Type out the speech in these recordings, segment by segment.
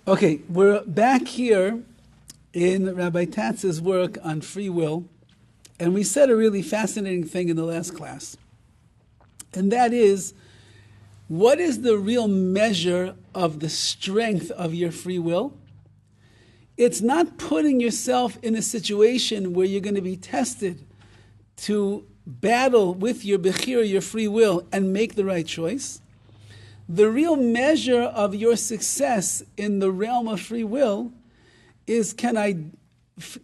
Okay, we're back here in Rabbi Tatz's work on free will, and we said a really fascinating thing in the last class, and that is, what is the real measure of the strength of your free will? It's not putting yourself in a situation where you're going to be tested to battle with your BECHIRA, your free will, and make the right choice. The real measure of your success in the realm of free will is, can I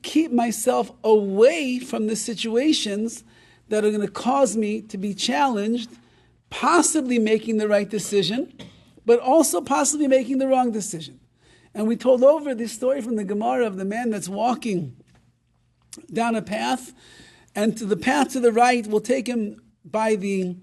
keep myself away from the situations that are going to cause me to be challenged, possibly making the right decision, but also possibly making the wrong decision. And we told over this story from the Gemara of the man that's walking down a path, and to the path to the right will take him by the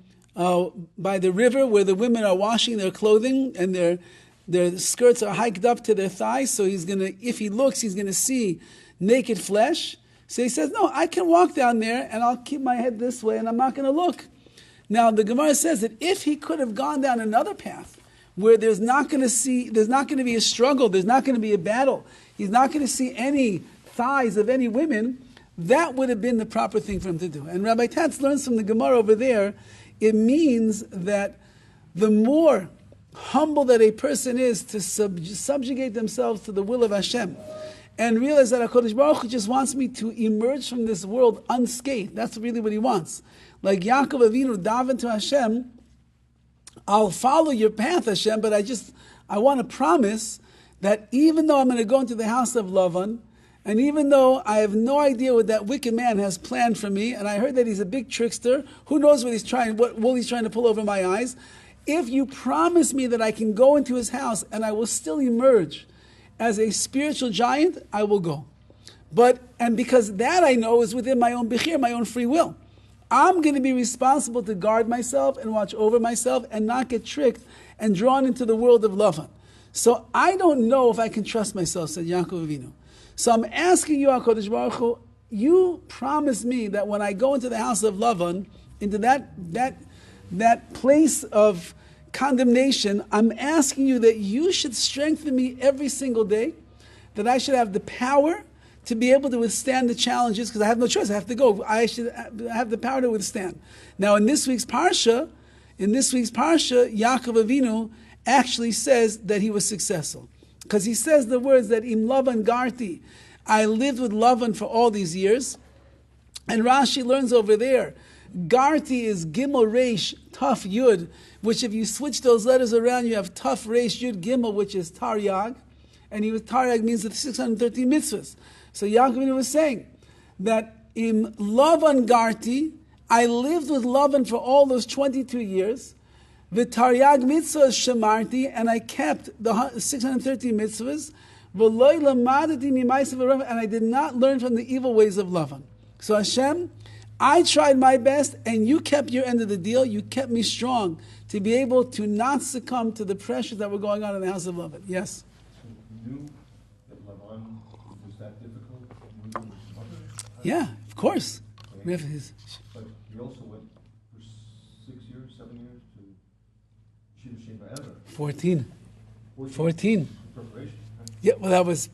river where the women are washing their clothing and their skirts are hiked up to their thighs. So if he looks, he's gonna see naked flesh. So he says, no, I can walk down there and I'll keep my head this way and I'm not gonna look. Now the Gemara says that if he could have gone down another path where there's not gonna be a struggle, there's not gonna be a battle, he's not gonna see any thighs of any women, that would have been the proper thing for him to do. And Rabbi Tatz learns from the Gemara over there, it means that the more humble that a person is to subjugate themselves to the will of Hashem and realize that HaKadosh Baruch Hu just wants me to emerge from this world unscathed. That's really what he wants. Like Yaakov Avinu davened to Hashem, I'll follow your path, Hashem, but I want to promise that even though I'm going to go into the house of Lavan, and even though I have no idea what that wicked man has planned for me, and I heard that he's a big trickster, who knows what wool he's trying to pull over my eyes, if you promise me that I can go into his house and I will still emerge as a spiritual giant, I will go. And because that I know is within my own BECHIRA, my own free will. I'm going to be responsible to guard myself and watch over myself and not get tricked and drawn into the world of Lavan. So I don't know if I can trust myself, said Yaakov Avinu. So I'm asking you, HaKadosh Baruch Hu, you promise me that when I go into the house of Lavan, into that place of condemnation, I'm asking you that you should strengthen me every single day, that I should have the power to be able to withstand the challenges, because I have no choice, I have to go. I should have the power to withstand. Now in this week's Parsha, Yaakov Avinu actually says that he was successful. Because he says the words that Im Lavan Garti, I lived with Lavan for all these years. And Rashi learns over there, Garti is Gimel Reish Taf Yud, which if you switch those letters around, you have Taf Reish Yud Gimel, which is Taryag. And Taryag means the 613 mitzvahs. So Yaakov was saying that Im Lavan Garti, I lived with Lavan for all those 22 years. The Taryag mitzvahs shemarti, and I kept the 630 mitzvahs. And I did not learn from the evil ways of Lavan. So Hashem, I tried my best, and you kept your end of the deal. You kept me strong to be able to not succumb to the pressures that were going on in the house of Lavan. Yes. So you knew that Lavan was that difficult? Yeah, of course. Okay. But he also went for 6 years, 7 years to 14. Preparation. Right? Yeah, well, that was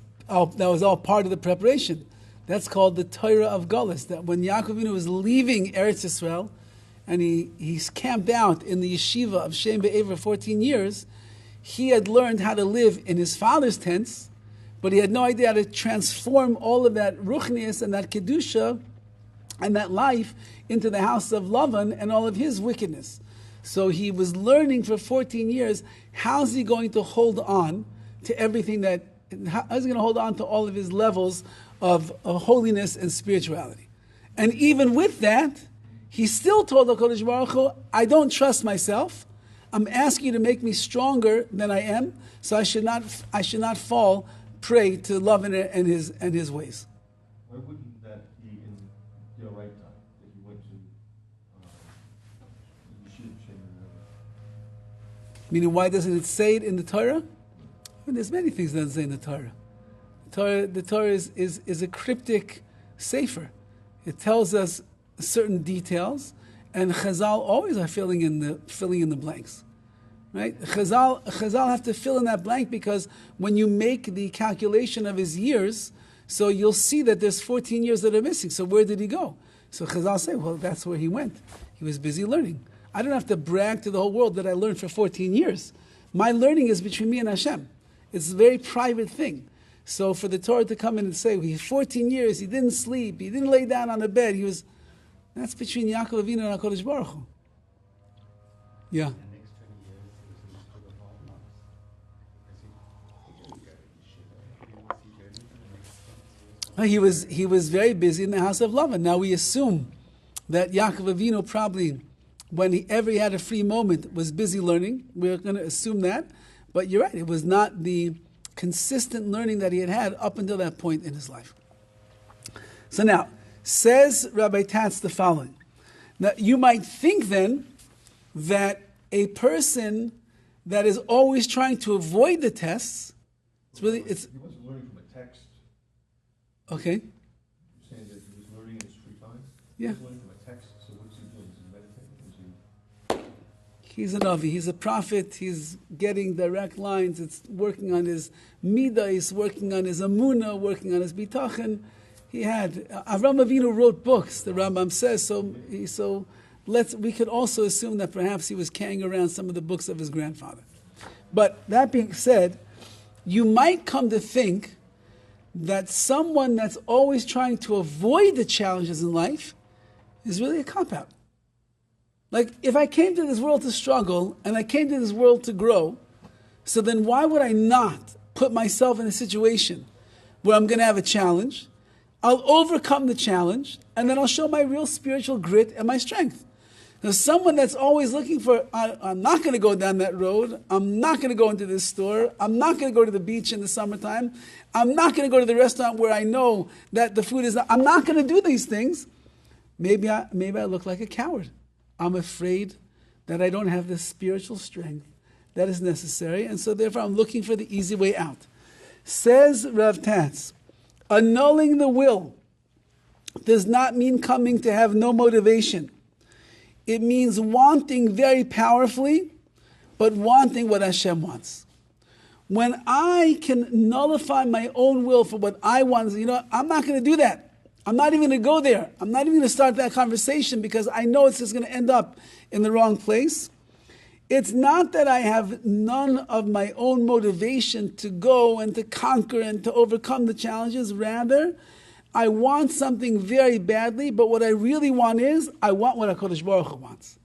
all part of the preparation. That's called the Torah of Gullus. That when Yaakov Avinu was leaving Eretz Yisrael, and he's camped out in the yeshiva of Shem Be'ever for 14 years, he had learned how to live in his father's tents, but he had no idea how to transform all of that ruchnius and that kedusha and that life into the house of Lavan and all of his wickedness. So he was learning for 14 years, how's he going to hold on to everything how's he going to hold on to all of his levels of holiness and spirituality? And even with that, he still told HaKadosh Baruch Hu, I don't trust myself. I'm asking you to make me stronger than I am, so I should not fall prey to love and his ways. Why wouldn't that be in the right time that he went to Meaning, why doesn't it say it in the Torah? I mean, there's many things that doesn't say in the Torah. The Torah is a cryptic sefer. It tells us certain details, and Chazal always are filling in the blanks. Right? Chazal have to fill in that blank because when you make the calculation of his years, so you'll see that there's 14 years that are missing. So where did he go? So Chazal say, well, that's where he went. He was busy learning. I don't have to brag to the whole world that I learned for 14 years. My learning is between me and Hashem. It's a very private thing. So for the Torah to come in and say, he's 14 years, he didn't sleep, he didn't lay down on the bed, that's between Yaakov Avinu and HaKadosh Baruch Hu. Yeah. He was very busy in the house of Lavan. Now we assume that Yaakov Avinu probably, whenever he had a free moment, was busy learning. We're going to assume that. But you're right, it was not the consistent learning that he had up until that point in his life. So now, says Rabbi Tatz the following. Now you might think then that a person that is always trying to avoid the tests, he wasn't learning from a text. Okay. You're saying that he was learning in his free time? Yeah. He was learning from a text, so what's he doing? Is he meditating? He's a Navi, he's a prophet, he's getting direct lines, it's working on his midah, he's working on his amunah, working on his bitachon. He had, Avram Avinu wrote books, the Rambam says, we could also assume that perhaps he was carrying around some of the books of his grandfather. But that being said, you might come to think that someone that's always trying to avoid the challenges in life is really a cop-out. Like, if I came to this world to struggle, and I came to this world to grow, so then why would I not put myself in a situation where I'm going to have a challenge, I'll overcome the challenge, and then I'll show my real spiritual grit and my strength. Now, someone that's always looking for, I'm not going to go down that road, I'm not going to go into this store, I'm not going to go to the beach in the summertime, I'm not going to go to the restaurant where I know that the food is not, I'm not going to do these things. Maybe I look like a coward. I'm afraid that I don't have the spiritual strength that is necessary, and so therefore I'm looking for the easy way out. Says Rav Tatz, annulling the will does not mean coming to have no motivation. It means wanting very powerfully, but wanting what Hashem wants. When I can nullify my own will for what I want, I'm not going to do that. I'm not even going to go there. I'm not even going to start that conversation because I know it's just going to end up in the wrong place. It's not that I have none of my own motivation to go and to conquer and to overcome the challenges. Rather, I want something very badly, but what I really want is, I want what HaKadosh Baruch Hu wants.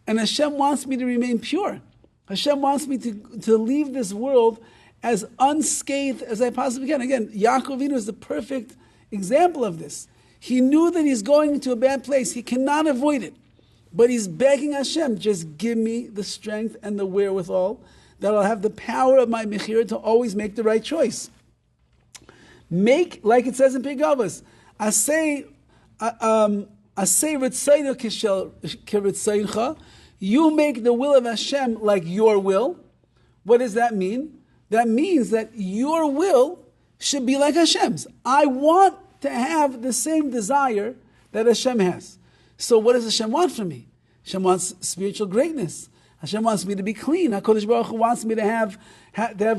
And Hashem wants me to remain pure. Hashem wants me to leave this world as unscathed as I possibly can. Again, Yaakov Avinu is the perfect example of this. He knew that he's going into a bad place. He cannot avoid it. But he's begging Hashem, just give me the strength and the wherewithal that I'll have the power of my BECHIRA to always make the right choice. Make, like it says in Pegavos, Asay Ritzayno Kiritzayincha, you make the will of Hashem like your will. What does that mean? That means that your will should be like Hashem's. I want to have the same desire that Hashem has. So what does Hashem want from me? Hashem wants spiritual greatness. Hashem wants me to be clean. HaKadosh Baruch Hu wants me to have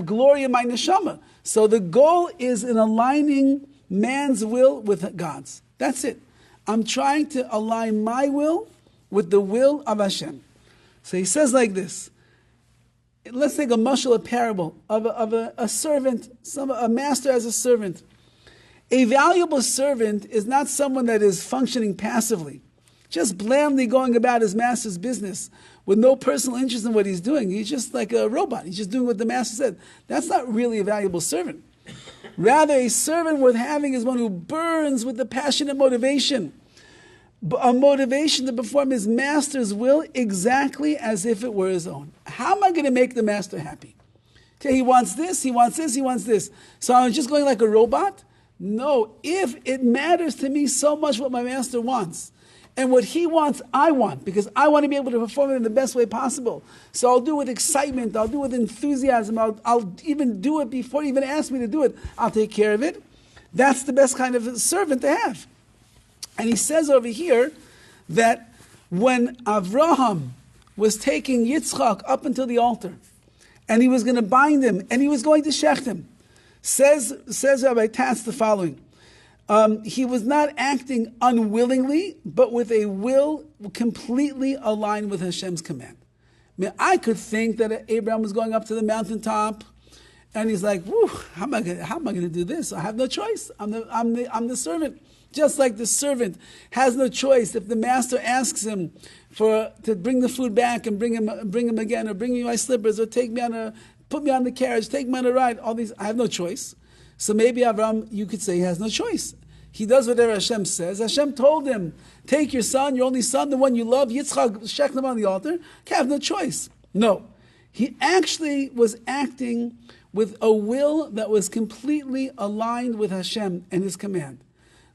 glory in my neshama. So the goal is in aligning man's will with God's. That's it. I'm trying to align my will with the will of Hashem. So he says like this. Let's take a mashal, a parable of a servant, a master as a servant. A valuable servant is not someone that is functioning passively, just blandly going about his master's business with no personal interest in what he's doing. He's just like a robot. He's just doing what the master said. That's not really a valuable servant. Rather, a servant worth having is one who burns with the passionate motivation, a motivation to perform his master's will exactly as if it were his own. How am I going to make the master happy? Okay, he wants this, he wants this, he wants this. So I'm just going like a robot? No, if it matters to me so much what my master wants, and what he wants, I want, because I want to be able to perform it in the best way possible. So I'll do it with excitement, I'll do it with enthusiasm, I'll even do it before he even asks me to do it. I'll take care of it. That's the best kind of servant to have. And he says over here that when Avraham was taking Yitzchak up until the altar, and he was going to bind him, and he was going to shecht him. Says Rabbi Tatz the following. He was not acting unwillingly, but with a will completely aligned with Hashem's command. I mean, I could think that Abraham was going up to the mountaintop, and he's like, "Whew, how am I going to do this? I have no choice. I'm the servant." Just like the servant has no choice if the master asks him to bring the food back and bring him again, or bring me my slippers, or put me on the carriage, take me on a ride. All these, I have no choice. So maybe Avraham, you could say, he has no choice. He does whatever Hashem says. Hashem told him, take your son, your only son, the one you love, Yitzchak, shecht him on the altar. Okay, I have no choice. No. He actually was acting with a will that was completely aligned with Hashem and His command.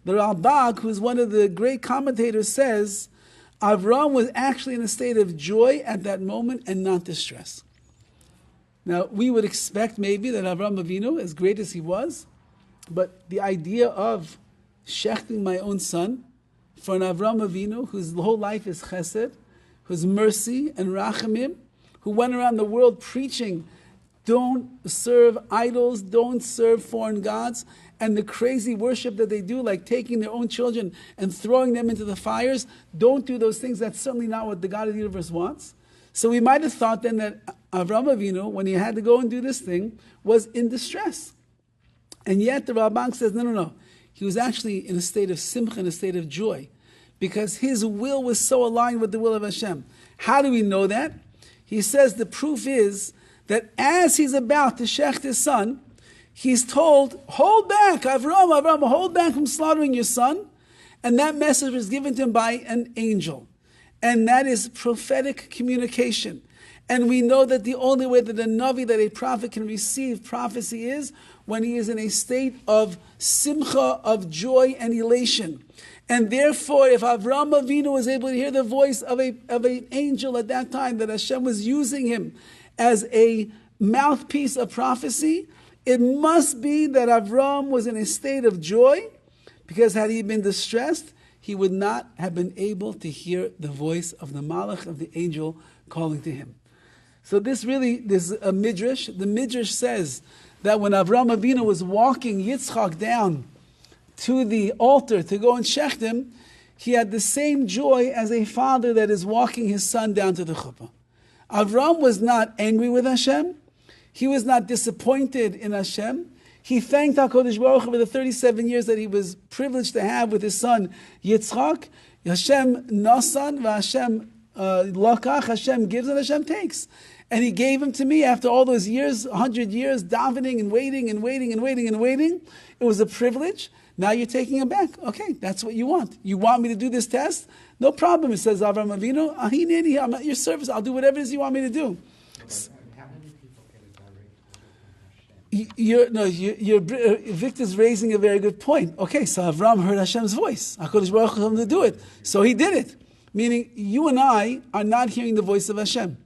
The Rabbi, who is one of the great commentators, says, Avraham was actually in a state of joy at that moment and not distress. Now, we would expect maybe that Avraham Avinu, as great as he was, but the idea of shechting my own son for an Avraham Avinu, whose whole life is chesed, whose mercy and rachamim, who went around the world preaching, don't serve idols, don't serve foreign gods, and the crazy worship that they do, like taking their own children and throwing them into the fires, don't do those things. That's certainly not what the God of the universe wants. So we might have thought then that Avraham Avinu, when he had to go and do this thing, was in distress. And yet the Ramban says, no. He was actually in a state of simcha, in a state of joy, because his will was so aligned with the will of Hashem. How do we know that? He says the proof is that as he's about to shecht his son, he's told, hold back, Avraham, hold back from slaughtering your son. And that message was given to him by an angel. And that is prophetic communication. And we know that the only way that a Navi, that a prophet can receive prophecy is when he is in a state of simcha, of joy and elation. And therefore, if Avraham Avinu was able to hear the voice of an angel at that time, that Hashem was using him as a mouthpiece of prophecy, it must be that Avraham was in a state of joy, because had he been distressed, he would not have been able to hear the voice of the malach, of the angel calling to him. So this is a midrash. The midrash says that when Avraham Avinu was walking Yitzchak down to the altar to go and shecht him, he had the same joy as a father that is walking his son down to the chuppah. Avraham was not angry with Hashem. He was not disappointed in Hashem. He thanked HaKadosh Baruch Hu for the 37 years that he was privileged to have with his son Yitzchak. Hashem nasan, Hashem lakach, Hashem gives and Hashem takes. And he gave him to me after all those years, 100 years, davening and waiting and waiting and waiting and waiting. It was a privilege. Now you're taking him back. Okay, that's what you want. You want me to do this test? No problem, it says Avraham Avinu. I'm at your service. I'll do whatever it is you want me to do. How many people get a direct Hashem? Victor's raising a very good point. Okay, so Avraham heard Hashem's voice. HaKadosh Baruch Hu told him to do it. So he did it. Meaning, you and I are not hearing the voice of Hashem.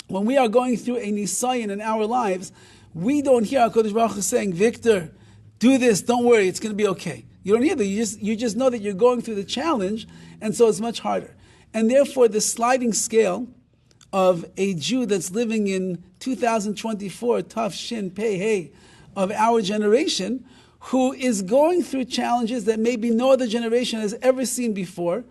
When we are going through a nisayon in our lives, we don't hear HaKadosh Baruch Hu saying, Victor, do this, don't worry, it's going to be okay. You don't hear that. You just know that you're going through the challenge, and so it's much harder. And therefore, the sliding scale of a Jew that's living in 2024, Tav Shin Pei Hey, of our generation, who is going through challenges that maybe no other generation has ever seen before,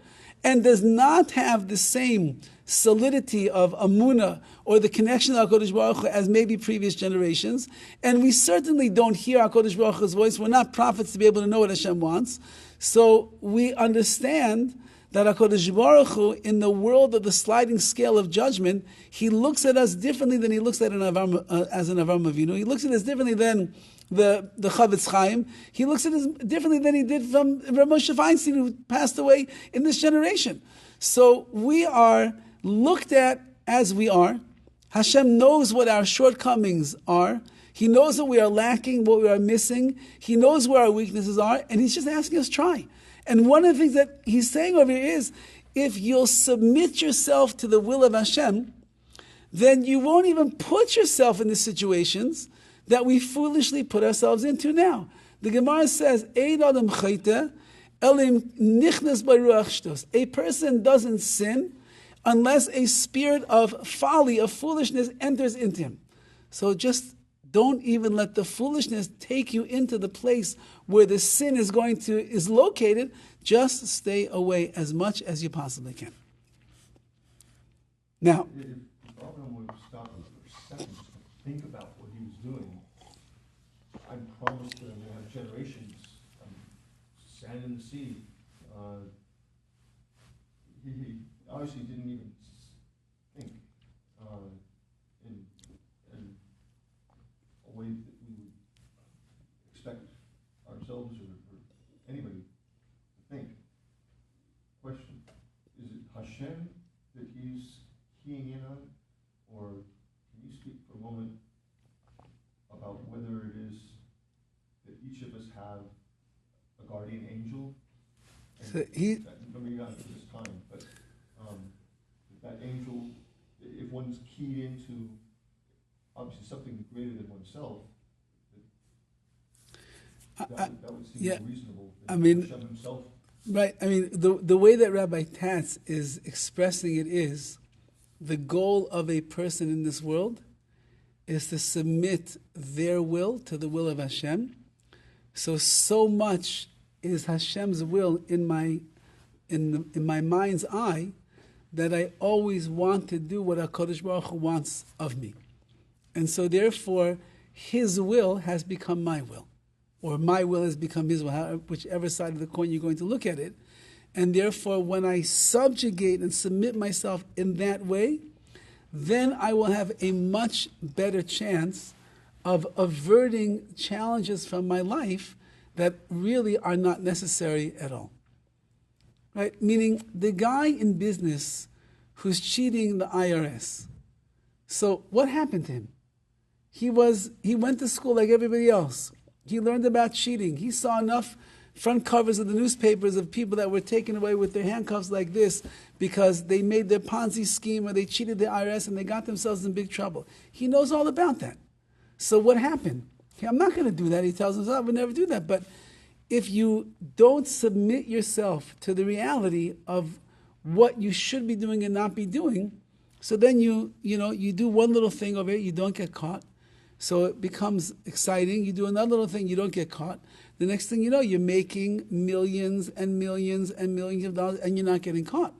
and does not have the same solidity of Amunah or the connection to HaKadosh Baruch Hu as maybe previous generations. And we certainly don't hear HaKadosh Baruch Hu's voice. We're not prophets to be able to know what Hashem wants. So we understand that HaKadosh Baruch Hu, in the world of the sliding scale of judgment, He looks at us differently than He looks at as an Avraham Avinu. He looks at us differently than the Chavetz Chaim. He looks at us differently than He did from Rav Moshe Feinstein, who passed away in this generation. So we are looked at as we are. Hashem knows what our shortcomings are. He knows what we are lacking, what we are missing. He knows where our weaknesses are, and He's just asking us to try. And one of the things that He's saying over here is, if you'll submit yourself to the will of Hashem, then you won't even put yourself in the situations that we foolishly put ourselves into now. The Gemara says, Ein adam chayte, elim nichnas b'ruach shtos. A person doesn't sin unless a spirit of folly, of foolishness enters into him. So just don't even let the foolishness take you into the place where the sin is located. Just stay away as much as you possibly can. Now, if Abraham would stop for a second just to think about what he was doing, I promised that I'm going to have generations, sand in the sea. He obviously didn't even think in a way that we would expect ourselves or anybody to think. Question, is it Hashem that he's keying in on, or can you speak for a moment about whether it is that each of us have a guardian angel? So maybe not at this time, but that angel, if one's keyed into obviously something greater than oneself, that would seem reasonable. I mean, Hashem himself. Right. I mean, the way that Rabbi Tatz is expressing it is, the goal of a person in this world is to submit their will to the will of Hashem. So much is Hashem's will in my mind's eye that I always want to do what HaKadosh Baruch Hu wants of me. And so therefore, His will has become my will, or my will has become His will, whichever side of the coin you're going to look at it. And therefore, when I subjugate and submit myself in that way, then I will have a much better chance of averting challenges from my life that really are not necessary at all. Right? Meaning, the guy in business who's cheating the IRS. So what happened to him? He went to school like everybody else. He learned about cheating. He saw enough front covers of the newspapers of people that were taken away with their handcuffs like this because they made their Ponzi scheme or they cheated the IRS and they got themselves in big trouble. He knows all about that. So what happened? I'm not going to do that. He tells himself, I would never do that. But if you don't submit yourself to the reality of what you should be doing and not be doing, so then you do one little thing over here, you don't get caught. So it becomes exciting. You do another little thing, you don't get caught. The next thing you know, you're making millions and millions and millions of dollars and you're not getting caught.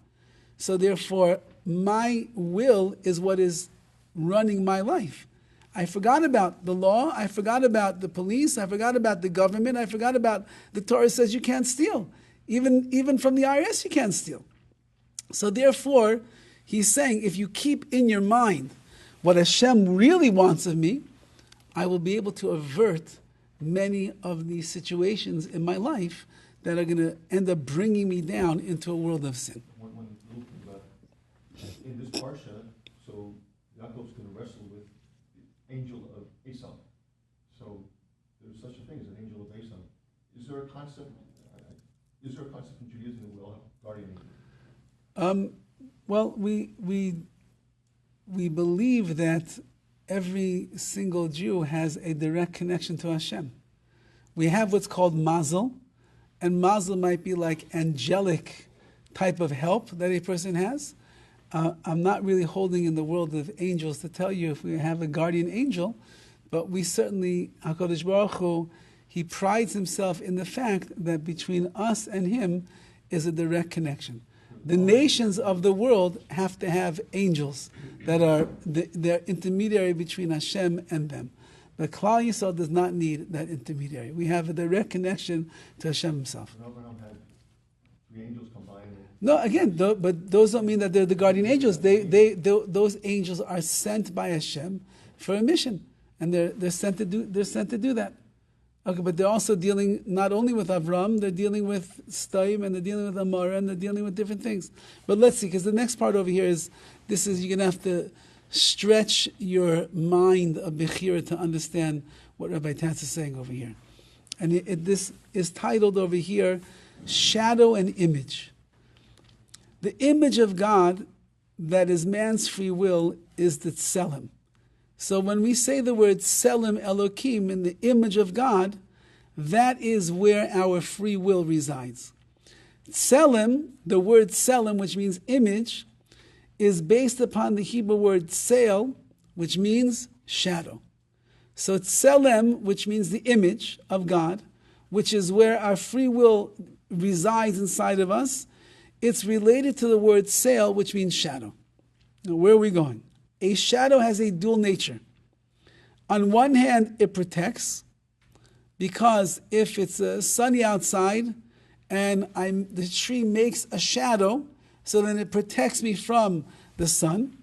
So therefore, my will is what is running my life. I forgot about the law, I forgot about the police, I forgot about the government, I forgot about the Torah says you can't steal. Even from the IRS you can't steal. So therefore, he's saying, if you keep in your mind what Hashem really wants of me, I will be able to avert many of these situations in my life that are going to end up bringing me down into a world of sin. One little thing about in this parsha, so Yaakov's going to wrestle with the angel of Esau. So there's such a thing as an angel of Esau. Is there a concept in Judaism that will have guardian angel? Well, we believe that every single Jew has a direct connection to Hashem. We have what's called mazel, and mazel might be like angelic type of help that a person has. I'm not really holding in the world of angels to tell you if we have a guardian angel, but we certainly, HaKadosh Baruch Hu, He prides Himself in the fact that between us and Him is a direct connection. The nations of the world have to have angels that are they're intermediary between Hashem and them. But Klal Yisrael does not need that intermediary. We have a direct connection to Hashem Himself. Abraham had three angels combined. No, again, but those don't mean that they're the guardian angels. Those angels are sent by Hashem for a mission, and they're sent to do that. Okay, but they're also dealing not only with Avram, they're dealing with Staim, and they're dealing with Amara, and they're dealing with different things. But let's see, because the next part over here is you're going to have to stretch your mind of BECHIRA to understand what Rabbi Tatz is saying over here. And this is titled over here, Shadow and Image. The image of God that is man's free will is the Tselem. So when we say the word Tselem Elokim, in the image of God, that is where our free will resides. Tselem, the word Tselem, which means image, is based upon the Hebrew word tzel, which means shadow. So tselem, which means the image of God, which is where our free will resides inside of us, it's related to the word tzel, which means shadow. Now, where are we going? A shadow has a dual nature. On one hand, it protects, because if it's sunny outside and the tree makes a shadow, so then it protects me from the sun.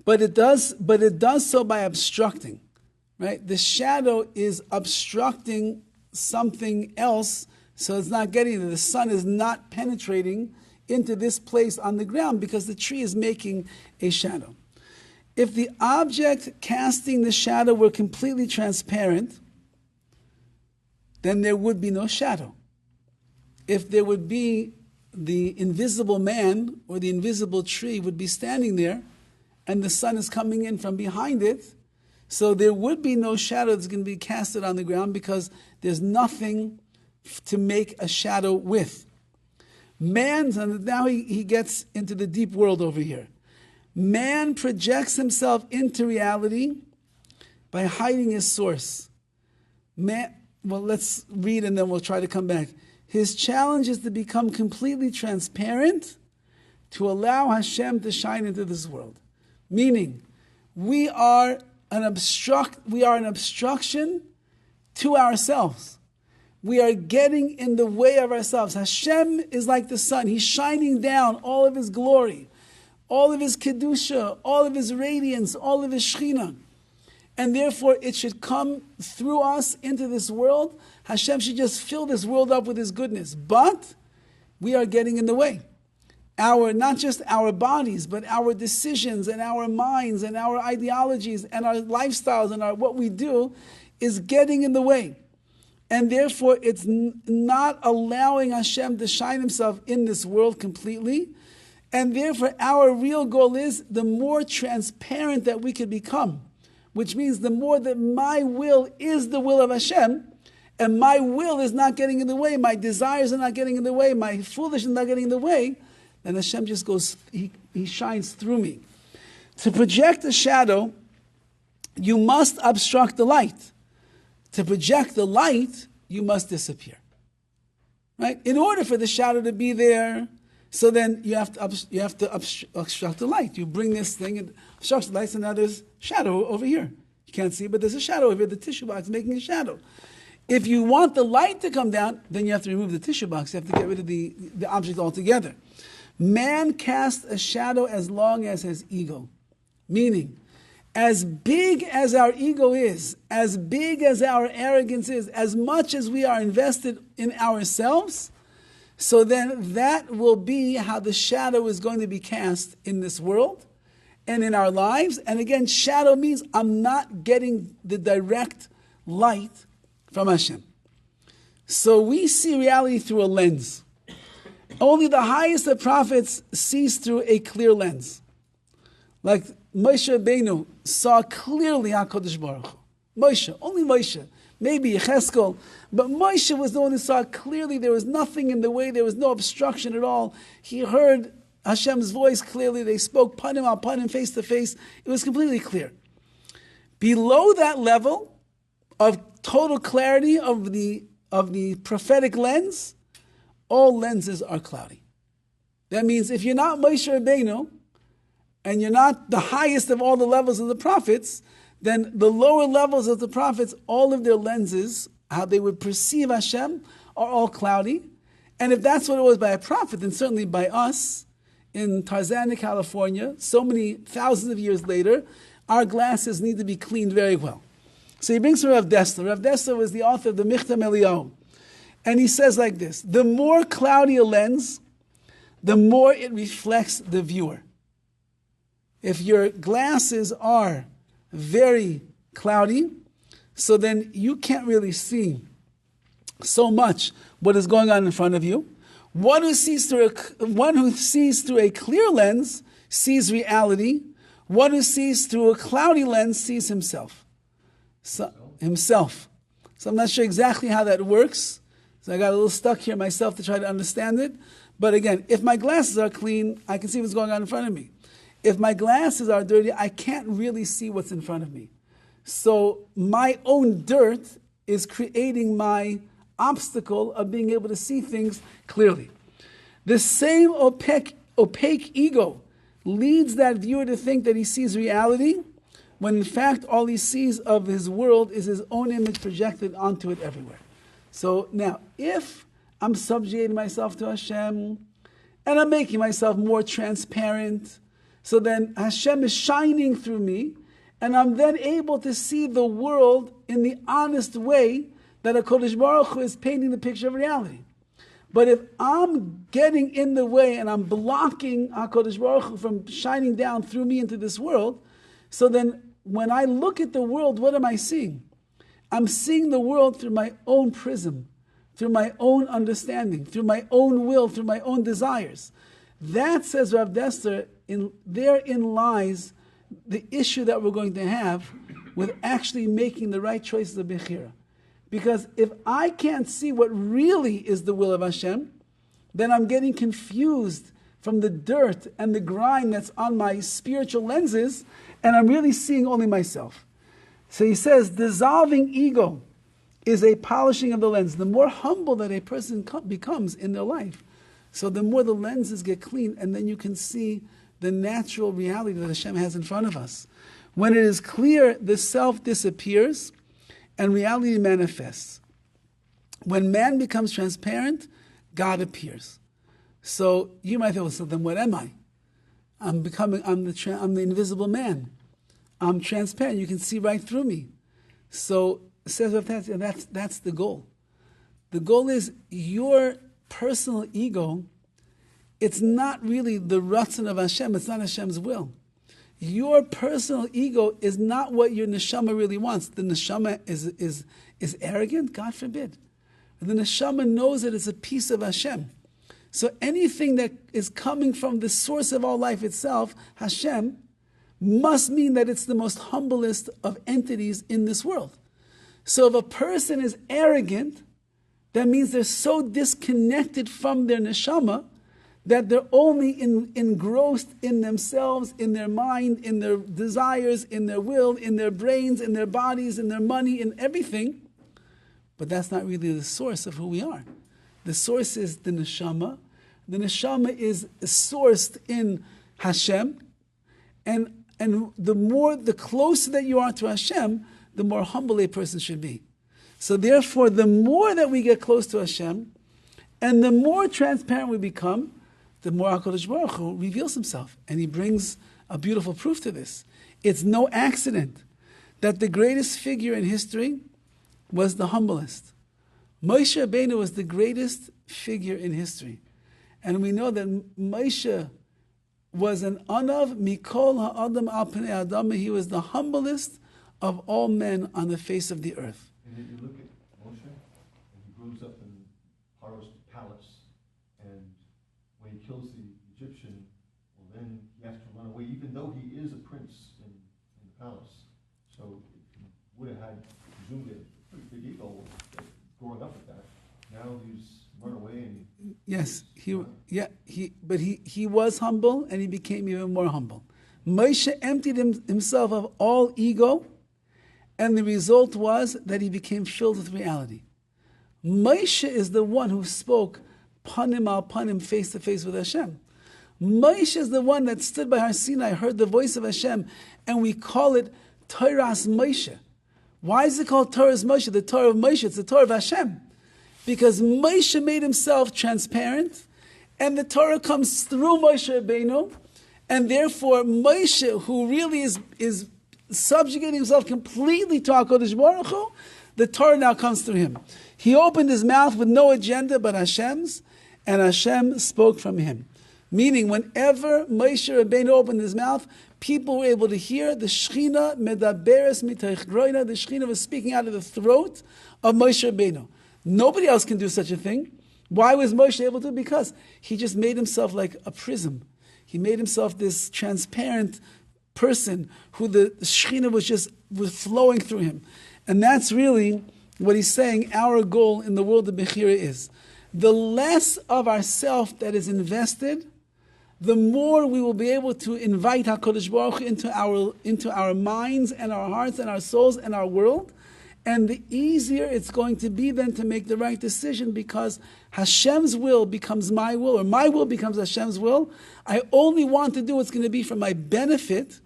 But it does so by obstructing, right? The shadow is obstructing something else, so it's not getting there. The sun is not penetrating into this place on the ground because the tree is making a shadow. If the object casting the shadow were completely transparent, then there would be no shadow. If there would be, the invisible man or the invisible tree would be standing there and the sun is coming in from behind it, so there would be no shadow that's going to be casted on the ground because there's nothing to make a shadow with. Man, and now he gets into the deep world over here. Man projects himself into reality by hiding his source. Well, let's read and then we'll try to come back. His challenge is to become completely transparent, to allow Hashem to shine into this world. Meaning, we are an obstruction to ourselves. We are getting in the way of ourselves. Hashem is like the sun. He's shining down all of His glory, all of His Kedusha, all of His radiance, all of His Shekhinah. And therefore, it should come through us into this world. Hashem should just fill this world up with His goodness. But we are getting in the way. Not just our bodies, but our decisions and our minds and our ideologies and our lifestyles and what we do is getting in the way. And therefore, it's not allowing Hashem to shine Himself in this world completely. And therefore, our real goal is the more transparent that we can become, which means the more that my will is the will of Hashem, and my will is not getting in the way, my desires are not getting in the way, my foolishness is not getting in the way, then Hashem just goes, He shines through me. To project a shadow, you must obstruct the light. To project the light, you must disappear. Right? In order for the shadow to be there, so then you have to obstruct the light. You bring this thing and obstruct the light, so now there's shadow over here. You can't see, but there's a shadow over here. The tissue box is making a shadow. If you want the light to come down, then you have to remove the tissue box. You have to get rid of the object altogether. Man casts a shadow as long as his ego. Meaning, as big as our ego is, as big as our arrogance is, as much as we are invested in ourselves, so then that will be how the shadow is going to be cast in this world and in our lives. And again, shadow means I'm not getting the direct light from Hashem. So we see reality through a lens. Only the highest of prophets sees through a clear lens. Like Moshe Rabbeinu saw clearly HaKadosh Baruch Hu. Moshe, only Moshe. Maybe Yecheskel, but Moshe was the one who saw clearly there was nothing in the way, there was no obstruction at all. He heard Hashem's voice clearly, they spoke panim al panim, face to face. It was completely clear. Below that level of total clarity of the prophetic lens, all lenses are cloudy. That means if you're not Moshe Rabbeinu, and you're not the highest of all the levels of the prophets, then the lower levels of the prophets, all of their lenses, how they would perceive Hashem, are all cloudy. And if that's what it was by a prophet, then certainly by us, in Tarzana, California, so many thousands of years later, our glasses need to be cleaned very well. So he brings from Rav Dessler. Rav Dessler was the author of the Michtam Eliyahu. And he says like this: the more cloudy a lens, the more it reflects the viewer. If your glasses are very cloudy, so then you can't really see so much what is going on in front of you. One who sees through a clear lens sees reality. One who sees through a cloudy lens sees himself. So I'm not sure exactly how that works. So I got a little stuck here myself to try to understand it. But again, if my glasses are clean, I can see what's going on in front of me. If my glasses are dirty, I can't really see what's in front of me. So my own dirt is creating my obstacle of being able to see things clearly. The same opaque ego leads that viewer to think that he sees reality, when in fact all he sees of his world is his own image projected onto it everywhere. So now, if I'm subjugating myself to Hashem, and I'm making myself more transparent, so then Hashem is shining through me, and I'm then able to see the world in the honest way that HaKadosh Baruch Hu is painting the picture of reality. But if I'm getting in the way and I'm blocking HaKadosh Baruch Hu from shining down through me into this world, so then when I look at the world, what am I seeing? I'm seeing the world through my own prism, through my own understanding, through my own will, through my own desires. That, says Rav Dester, therein lies the issue that we're going to have with actually making the right choices of BECHIRA. Because if I can't see what really is the will of Hashem, then I'm getting confused from the dirt and the grime that's on my spiritual lenses, and I'm really seeing only myself. So he says, dissolving ego is a polishing of the lens. The more humble that a person becomes in their life, so the more the lenses get clean, and then you can see the natural reality that Hashem has in front of us. When it is clear, the self disappears and reality manifests. When man becomes transparent, God appears. So you might think, well, so then what am I? I'm the invisible man. I'm transparent. You can see right through me. So says that's the goal. The goal is your personal ego. It's not really the ratzon of Hashem. It's not Hashem's will. Your personal ego is not what your neshama really wants. The neshama is arrogant? God forbid. The neshama knows that it's a piece of Hashem. So anything that is coming from the source of all life itself, Hashem, must mean that it's the most humblest of entities in this world. So if a person is arrogant, that means they're so disconnected from their neshama that they're only engrossed in themselves, in their mind, in their desires, in their will, in their brains, in their bodies, in their money, in everything. But that's not really the source of who we are. The source is the neshama. The neshama is sourced in Hashem. And the closer that you are to Hashem, the more humble a person should be. So therefore, the more that we get close to Hashem, and the more transparent we become, the more HaKadosh Baruch Hu reveals himself. And he brings a beautiful proof to this. It's no accident that the greatest figure in history was the humblest. Moshe Rabbeinu was the greatest figure in history. And we know that Moshe was an anav mikol ha'adam al pnei adam. He was the humblest of all men on the face of the earth. And if you look at Moshe, and he grows up in Pharaoh's palace, and when he kills the Egyptian, well then he has to run away, even though he is a prince in the palace. So he would have had, presumably, a pretty big ego growing up with that. Now he's run away and... Yes, he was humble, and he became even more humble. Moshe emptied himself of all ego, and the result was that he became filled with reality. Moshe is the one who spoke panim al panim, face to face with Hashem. Moshe is the one that stood by Har Sinai, heard the voice of Hashem, and we call it Torah's Moshe. Why is it called Torah's Moshe? The Torah of Moshe, it's the Torah of Hashem. Because Moshe made himself transparent, and the Torah comes through Moshe Rabbeinu, and therefore Moshe, who really is subjugating himself completely to HaKadosh Baruch Hu, the Torah now comes through him. He opened his mouth with no agenda but Hashem's, and Hashem spoke from him. Meaning, whenever Moshe Rabbeinu opened his mouth, people were able to hear the Shechina medaberes mitoich groina. The Shechina was speaking out of the throat of Moshe Rabbeinu. Nobody else can do such a thing. Why was Moshe able to? Because he just made himself like a prism. He made himself this transparent person who the Shekhinah was flowing through him. And that's really what he's saying our goal in the world of BECHIRA is. the less of ourself that is invested, the more we will be able to invite HaKadosh Baruch Hu into our minds and our hearts and our souls and our world. And the easier it's going to be then to make the right decision, because Hashem's will becomes my will, or my will becomes Hashem's will. I only want to do what's going to be for my benefit,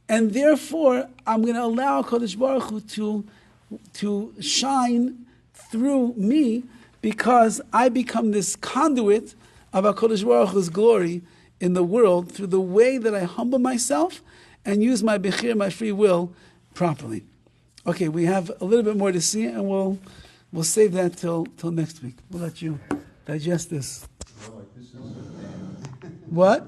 and therefore I'm going to allow HaKadosh Baruch Hu to shine through me, because I become this conduit of HaKadosh Baruch Hu's glory in the world through the way that I humble myself and use my BECHIRA, my free will, properly. Okay, we have a little bit more to see, and we'll save that till next week. We'll let you digest this. Well, like this is What?